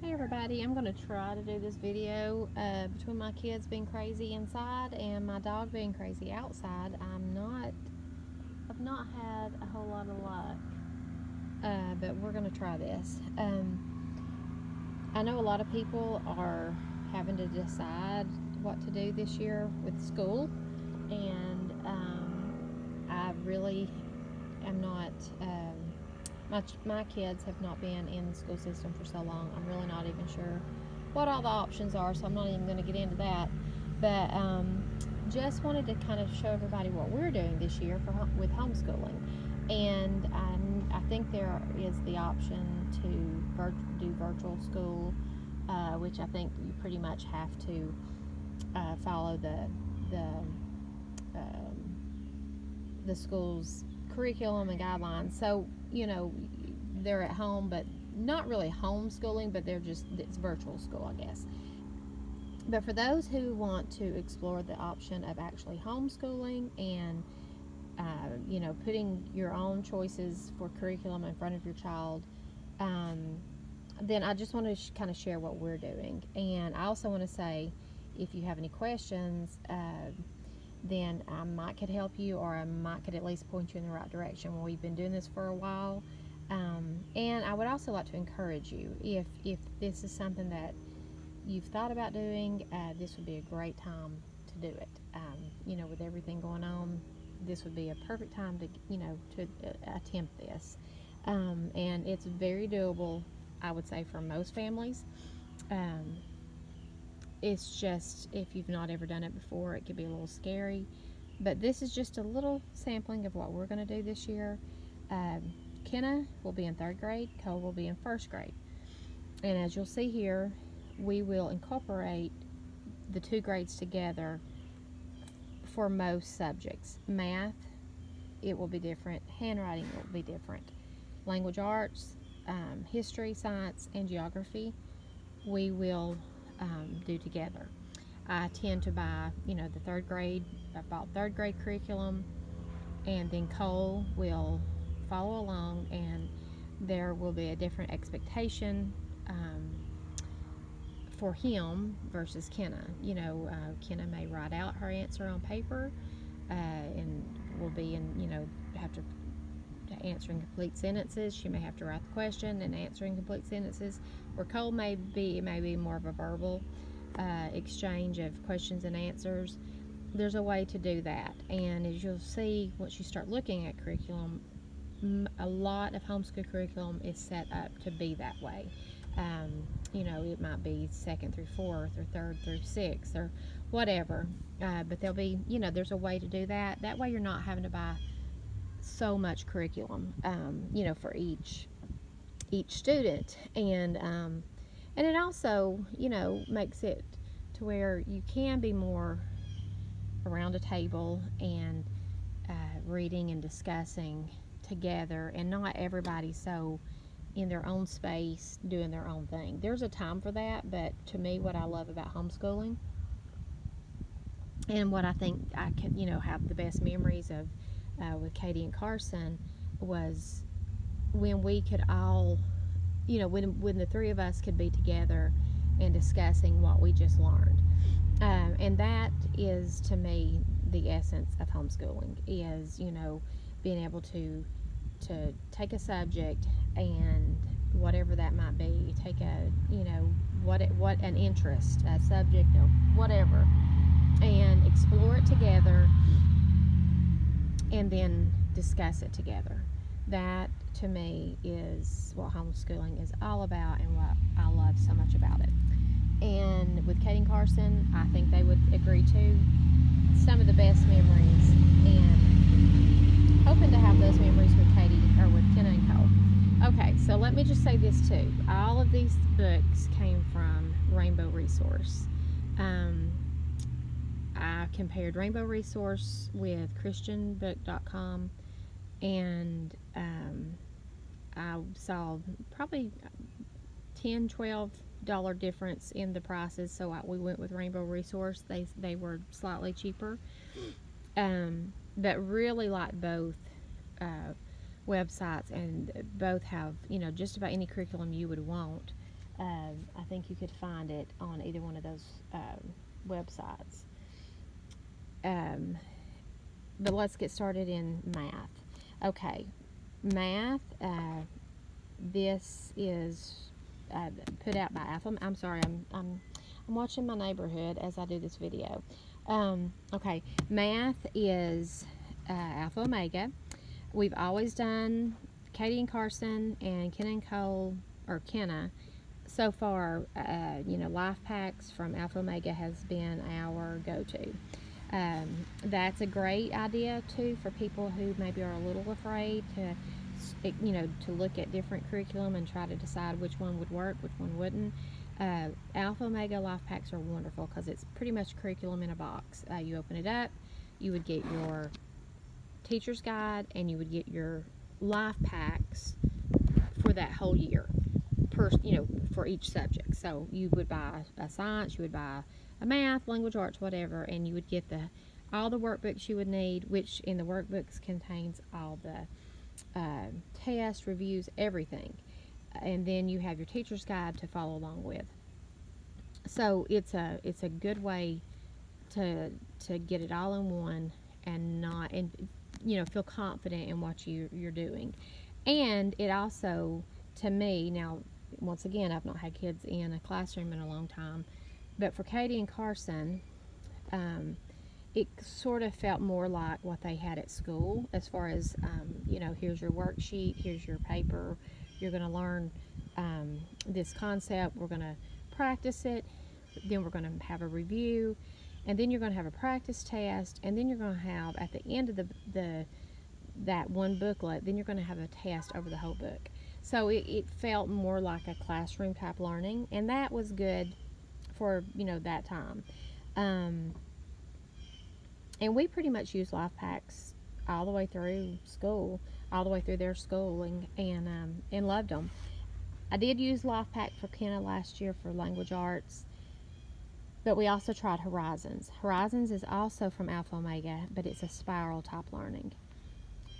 Hey everybody, I'm going to try to do this video between my kids being crazy inside and my dog being crazy outside. I've not had a whole lot of luck, but we're going to try this. I know a lot of people are having to decide what to do this year with school, and I really am not. My kids have not been in the school system for so long. I'm really not even sure what all the options are, so I'm not even going to get into that. But just wanted to kind of show everybody what we're doing this year with homeschooling. And I think there is the option to do virtual school, which I think you pretty much have to follow the school's curriculum and guidelines. So they're at home, but not really homeschooling, but it's virtual school, I guess. But for those who want to explore the option of actually homeschooling and putting your own choices for curriculum in front of your child, then I just want to kind of share what we're doing. And I also want to say, if you have any questions, then I might could help you, or I might could at least point you in the right direction. Well, we've been doing this for a while, and I would also like to encourage you, if this is something that you've thought about doing, this would be a great time to do it. With everything going on, this would be a perfect time to attempt this, and it's very doable, I would say, for most families. It's just, if you've not ever done it before, it could be a little scary. But this is just a little sampling of what we're going to do this year. Kenna will be in 3rd grade. Cole will be in 1st grade. And as you'll see here, we will incorporate the 2 grades together for most subjects. Math, it will be different. Handwriting will be different. Language arts, history, science, and geography, we will do together. I tend to buy, the 3rd grade. I bought 3rd grade curriculum, and then Cole will follow along, and there will be a different expectation for him versus Kenna. Kenna may write out her answer on paper, and will be have to answer in complete sentences. She may have to write the question and answer in complete sentences. Where Cole it may be more of a verbal exchange of questions and answers. There's a way to do that, and as you'll see once you start looking at curriculum, a lot of homeschool curriculum is set up to be that way. It might be 2nd through 4th, or 3rd through 6th, or whatever, but there'll be, there's a way to do that. That way you're not having to buy so much curriculum, for each student, and it also, makes it to where you can be more around a table and reading and discussing together, and not everybody so in their own space doing their own thing. There's a time for that, but to me, what I love about homeschooling, and what I think I can, have the best memories of with Katie and Carson, was when we could all, when the 3 of us could be together and discussing what we just learned. And that is, to me, the essence of homeschooling, is, being able to take a subject, and whatever that might be, take a, what an interest, a subject, or whatever, and explore it together, and then discuss it together. That, to me, is what homeschooling is all about, and what I love so much about it. And with Katie and Carson, I think they would agree too. Some of the best memories, and hoping to have those memories with Katie, or with Kenna and Cole. Okay, so let me just say this too. All of these books came from Rainbow Resource. I compared Rainbow Resource with christianbook.com, and I saw probably $10-12 difference in the prices, so we went with Rainbow Resource. They were slightly cheaper, but really like both websites, and both have just about any curriculum you would want I think you could find it on either one of those websites. Um, but let's get started in math. Okay, math. This is put out by Alpha. I'm sorry, I'm watching my neighborhood as I do this video. Okay, math is Alpha Omega. We've always done Katie and Carson and Kenna and Cole, or Kenna. So far, Life Packs from Alpha Omega has been our go-to. That's a great idea too for people who maybe are a little afraid to look at different curriculum and try to decide which one would work, which one wouldn't. Alpha Omega Life Packs are wonderful because it's pretty much curriculum in a box. You open it up, you would get your teacher's guide, and you would get your life packs for that whole year, for each subject. So you would buy a science, you would buy a math, language arts, whatever, and you would get all the workbooks you would need, which in the workbooks contains all the tests, reviews, everything. And then you have your teacher's guide to follow along with. So it's a good way to get it all in one and feel confident in what you're doing. And it also, to me, now once again, I've not had kids in a classroom in a long time, but for Katie and Carson, it sort of felt more like what they had at school, as far as here's your worksheet, here's your paper, you're going to learn this concept, we're going to practice it, then we're going to have a review, and then you're going to have a practice test, and then you're going to have, at the end of that one booklet, then you're going to have a test over the whole book. So it felt more like a classroom type learning, and that was good for that time. And we pretty much used life packs all the way through school, all the way through their schooling, and loved them. I did use life pack for Kenna last year for language arts, but we also tried Horizons. Horizons is also from Alpha Omega, but it's a spiral type learning.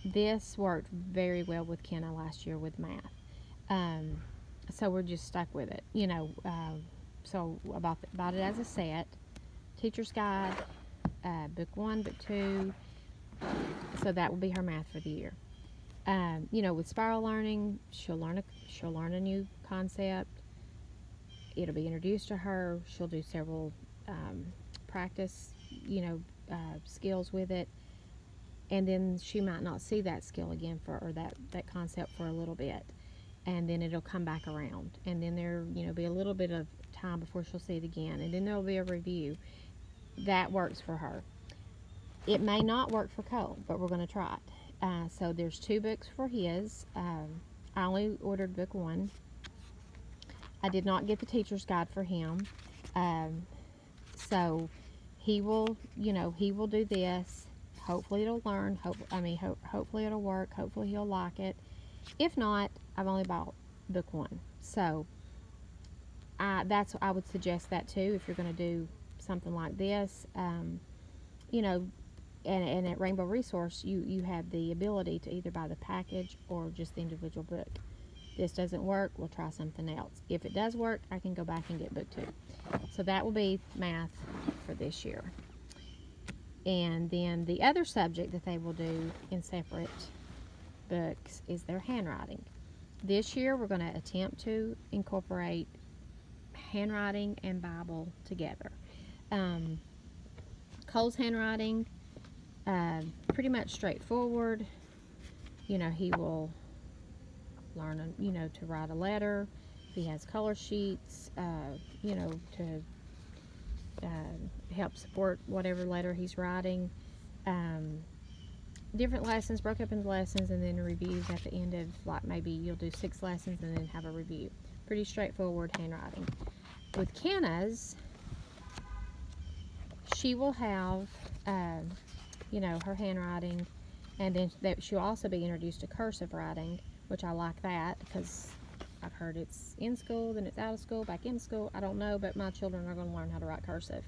This worked very well with Kenna last year with math. So we're just stuck with it. So about it as a set, teacher's guide, book 1, book 2. So that will be her math for the year. With spiral learning, she'll learn a new concept. It'll be introduced to her. She'll do several practice, skills with it, and then she might not see that skill again or that concept for a little bit, and then it'll come back around, and then there be a little bit of time before she'll see it again, and then there'll be a review. That works for her. It may not work for Cole, but we're going to try it. So there's 2 books for his. I only ordered book 1. I did not get the teacher's guide for him. So he will do this. Hopefully it'll learn. Hopefully it'll work. Hopefully he'll like it. If not, I've only bought book 1. So I would suggest that too if you're going to do something like this. And at Rainbow Resource, you have the ability to either buy the package or just the individual book. This doesn't work, we'll try something else. If it does work, I can go back and get book 2. So that will be math for this year. And then the other subject that they will do in separate books is their handwriting. This year we're going to attempt to incorporate handwriting and Bible together. Cole's handwriting, pretty much straightforward. He will learn, to write a letter. If he has color sheets, to help support whatever letter he's writing. Different lessons, broke up into lessons, and then reviews at the end of, like, maybe you'll do 6 lessons and then have a review. Pretty straightforward handwriting. With Kenna's, she will have, her handwriting, and then she'll also be introduced to cursive writing, which I like that because I've heard it's in school, then it's out of school, back in school. I don't know, but my children are going to learn how to write cursive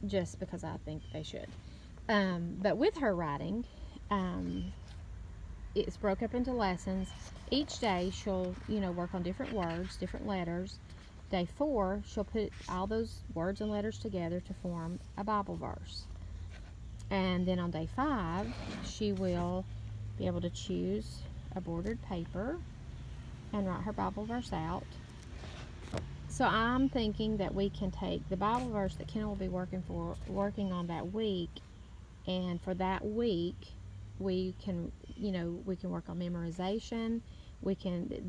just because I think they should. But with her writing, it's broke up into lessons. Each day she'll, work on different words, different letters. Day 4, she'll put all those words and letters together to form a Bible verse. And then on day 5, she will be able to choose a bordered paper and write her Bible verse out. So I'm thinking that we can take the Bible verse that Kenna will be working on that week, and for that week we can work on memorization.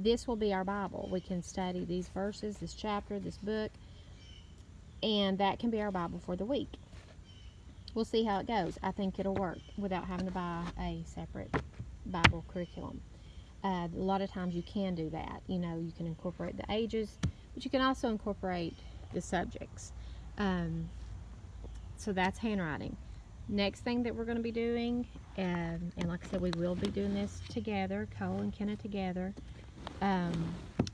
This will be our Bible. We can study these verses, this chapter, this book, and that can be our Bible for the week. We'll see how it goes. I think it'll work without having to buy a separate Bible curriculum. A lot of times you can do that. You can incorporate the ages, but you can also incorporate the subjects. So that's handwriting. Next thing that we're going to be doing, and like I said, we will be doing this together, Cole and Kenna together,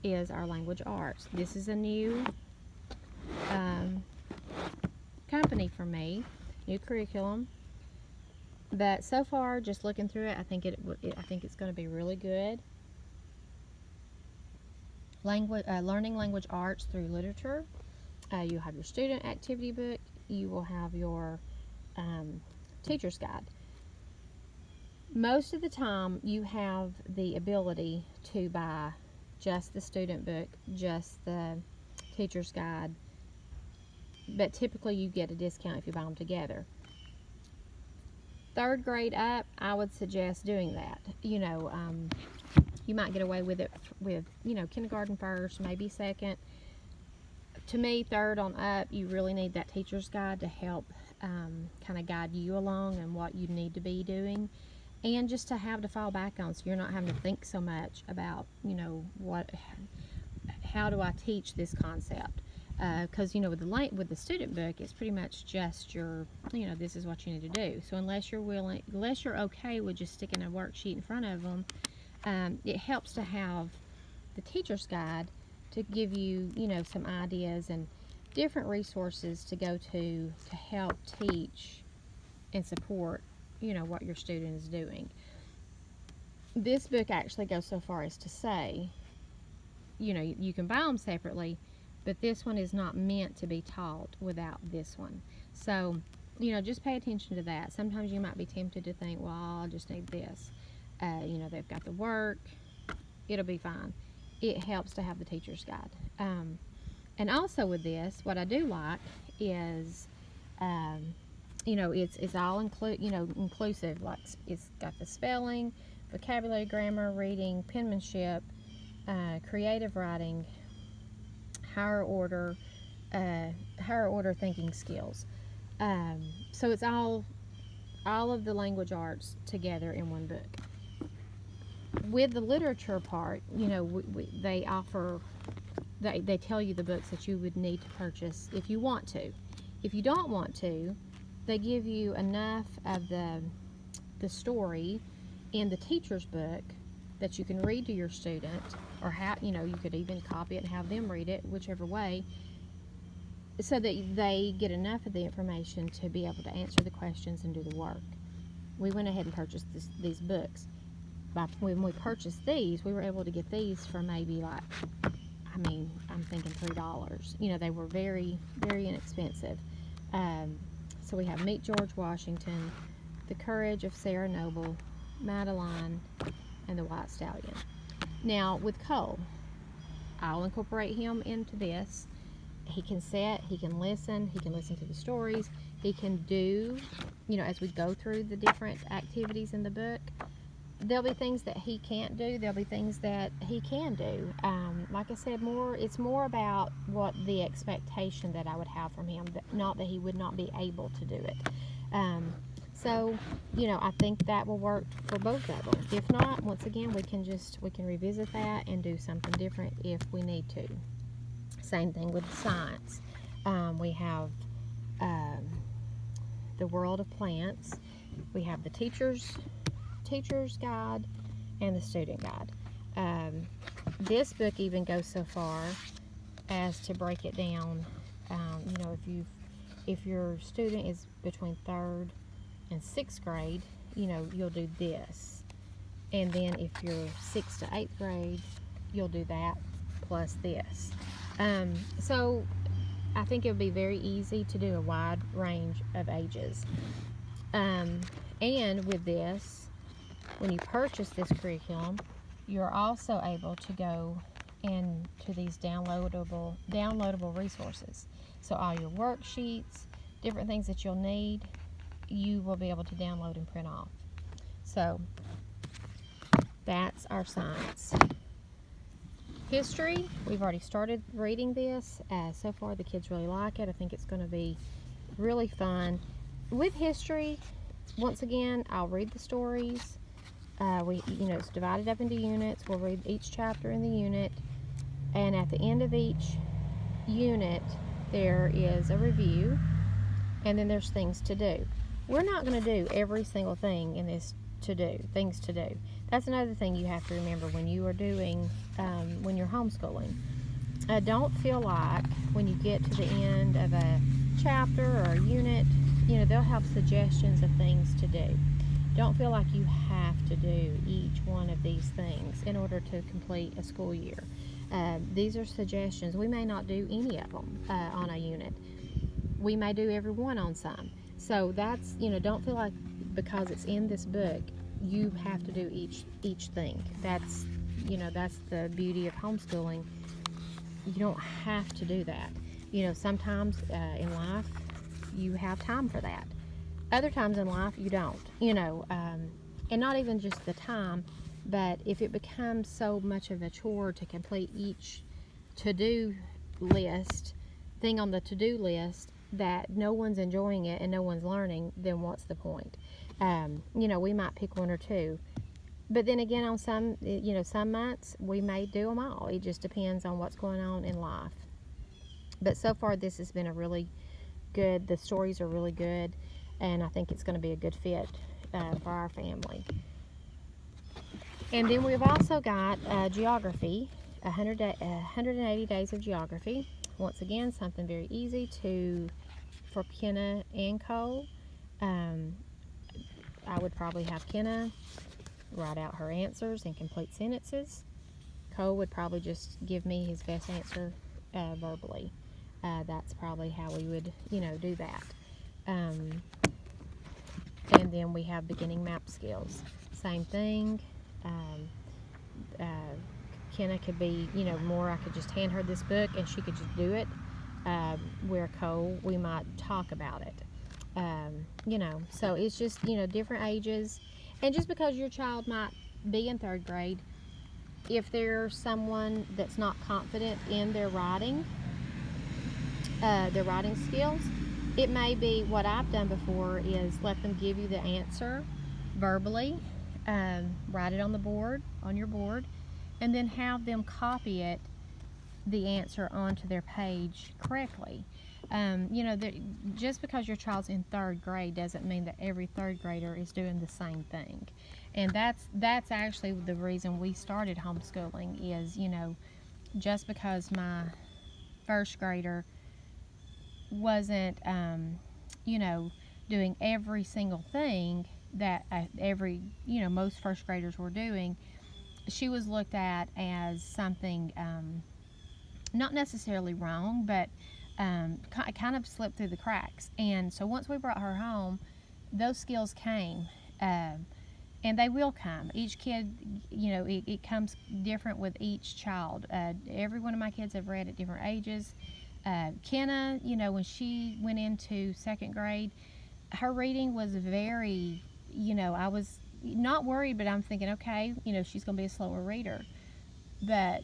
is our language arts. This is a new company for me, new curriculum. But so far, just looking through it, I think it's going to be really good. Learning language arts through literature. You'll have your student activity book. You will have your teacher's guide. Most of the time, you have the ability to buy just the student book, just the teacher's guide, but typically you get a discount if you buy them together. 3rd grade up, I would suggest doing that. You might get away with it with, kindergarten first, maybe 2nd. To me, 3rd on up, you really need that teacher's guide to help kind of guide you along and what you need to be doing, and just to have to fall back on, so you're not having to think so much about, how do I teach this concept? Because with the student book, it's pretty much just your, this is what you need to do. So unless you're okay with just sticking a worksheet in front of them, it helps to have the teacher's guide to give you, some ideas and different resources to go to help teach and support, what your student is doing. This book actually goes so far as to say, you can buy them separately, but this one is not meant to be taught without this one. So, just pay attention to that. Sometimes you might be tempted to think, well, I'll just need this. They've got the work. It'll be fine. It helps to have the teacher's guide. And also with this, what I do like is, it's all inclusive. Like, it's got the spelling, vocabulary, grammar, reading, penmanship, creative writing, higher order thinking skills. So it's all of the language arts together in one book. With the literature part, they offer, they tell you the books that you would need to purchase if you want to. If you don't want to, they give you enough of the story in the teacher's book that you can read to your student, or you could even copy it and have them read it, whichever way, so that they get enough of the information to be able to answer the questions and do the work. We went ahead and purchased these books. When we purchased these, we were able to get these for maybe I'm thinking $3. They were very, very inexpensive. So we have Meet George Washington, The Courage of Sarah Noble, Madeline, and The White Stallion. Now, with Cole, I'll incorporate him into this. He can sit, he can listen to the stories, he can do, as we go through the different activities in the book, there'll be things that he can't do, there'll be things that he can do. Like I said, it's more about what the expectation that I would have from him, not that he would not be able to do it. So, I think that will work for both of them. If not, once again, we can revisit that and do something different if we need to. Same thing with science. We have the world of plants. We have the teacher's guide and the student guide. This book even goes so far as to break it down. If your student is between 3rd and 6th grade, you'll do this. And then if you're 6th to 8th grade, you'll do that plus this. So I think it would be very easy to do a wide range of ages. And with this, when you purchase this curriculum, you're also able to go into these downloadable resources. So all your worksheets, different things that you'll need, you will be able to download and print off. So that's our science. History, we've already started reading this. So far the kids really like it. I think it's going to be really fun. With history, once again, I'll read the stories. It's divided up into units. We'll read each chapter in the unit, and at the end of each unit there is a review, and then there's things to do. We're not going to do every single thing in this things to do. That's another thing you have to remember when you are doing when you're homeschooling. Don't feel like when you get to the end of a chapter or a unit, they'll have suggestions of things to do. Don't feel like you have to do each one of these things in order to complete a school year. These are suggestions. We may not do any of them on a unit. We may do every one on some. So that's, don't feel like because it's in this book, you have to do each thing. That's the beauty of homeschooling. You don't have to do that. Sometimes in life you have time for that. Other times in life you don't. And not even just the time, but if it becomes so much of a chore to complete each to-do thing on the to-do list that no one's enjoying it and no one's learning, then what's the point? We might pick one or two, but then again, on some months we may do them all. It just depends on what's going on in life. But so far this has been a really good, the stories are really good, and I think it's going to be a good fit for our family. And then we've also got geography, 180 days of geography. Once again, something very easy for Kenna and Cole. I would probably have Kenna write out her answers in complete sentences. Cole would probably just give me his best answer verbally. That's probably how we would, do that. And then we have beginning map skills. Same thing. Kenna could be, more, I could just hand her this book and she could just do it. Where Cole, we might talk about it. So it's just, different ages. And just because your child might be in 3rd grade, if there's someone that's not confident in their writing skills, it may be, what I've done before is let them give you the answer verbally, write it on your board, and then have them copy the answer onto their page correctly. Just because your child's in 3rd grade doesn't mean that every 3rd grader is doing the same thing. And that's actually the reason we started homeschooling is, just because my 1st grader wasn't, doing every single thing that most 1st graders were doing, she was looked at as something not necessarily wrong, but kind of slipped through the cracks. And so once we brought her home, those skills came, and they will come. Each kid, it comes different with each child. Every one of my kids have read at different ages. Kenna, when she went into 2nd grade, her reading was very, I was not worried, but I'm thinking, okay, she's going to be a slower reader. But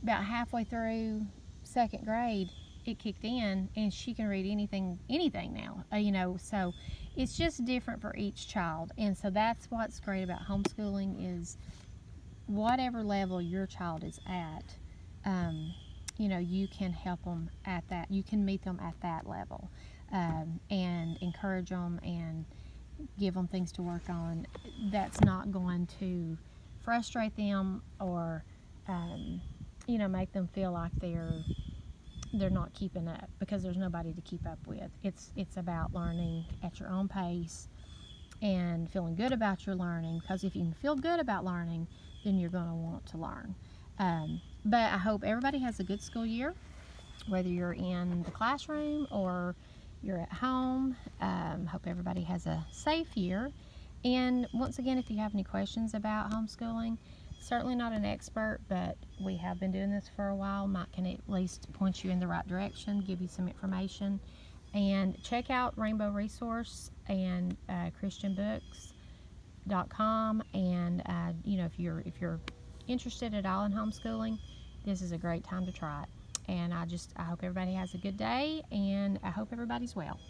about halfway through 2nd grade, it kicked in, and she can read anything now. So it's just different for each child. And so that's what's great about homeschooling is whatever level your child is at, you can help them at that. You can meet them at that level, and encourage them and give them things to work on that's not going to frustrate them or make them feel like they're not keeping up, because there's nobody to keep up with. It's about learning at your own pace and feeling good about your learning, because if you can feel good about learning, then you're going to want to learn. But I hope everybody has a good school year, whether you're in the classroom or you're at home. Hope everybody has a safe year. And once again, if you have any questions about homeschooling, certainly not an expert, but we have been doing this for a while. Mike can at least point you in the right direction, give you some information. And check out Rainbow Resource and christianbooks.com. And if you're interested at all in homeschooling, this is a great time to try it. And I hope everybody has a good day, and I hope everybody's well.